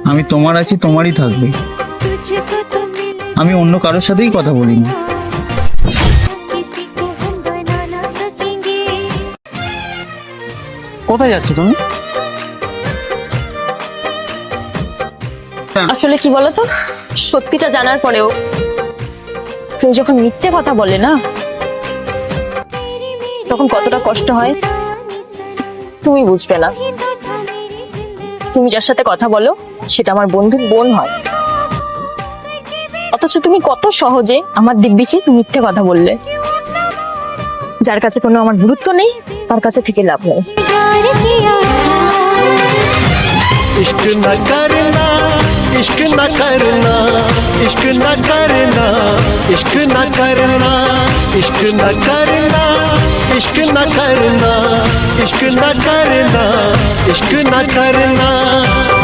আমি তোমার আছি, তোমারই থাকবে। আমি অন্য কারোর সাথেই কথা বলিনি। কোথায় যাচ্ছ তুমি? আসলে কি বলতো, সত্যিটা জানার পরেও কেউ যখন মিথ্যে কথা বলে না, তখন কতটা কষ্ট হয় তুমি বুঝবে না। তুমি যার সাথে কথা বলো সেটা আমার বন্ধুর বোন হয়, অথচ তুমি কত সহজে আমার দিব্যিকে মিথ্যে কথা বললে। যার কাছে কোনো আমার গুরুত্ব নেই তার কাছে থেকে লাভ নেই। इश्क न करना, इश्क न करना, इश्क न करना, इश्क न करना, इश्क न करना, इश्क न करना, इश्क न करना, इश्क न करना।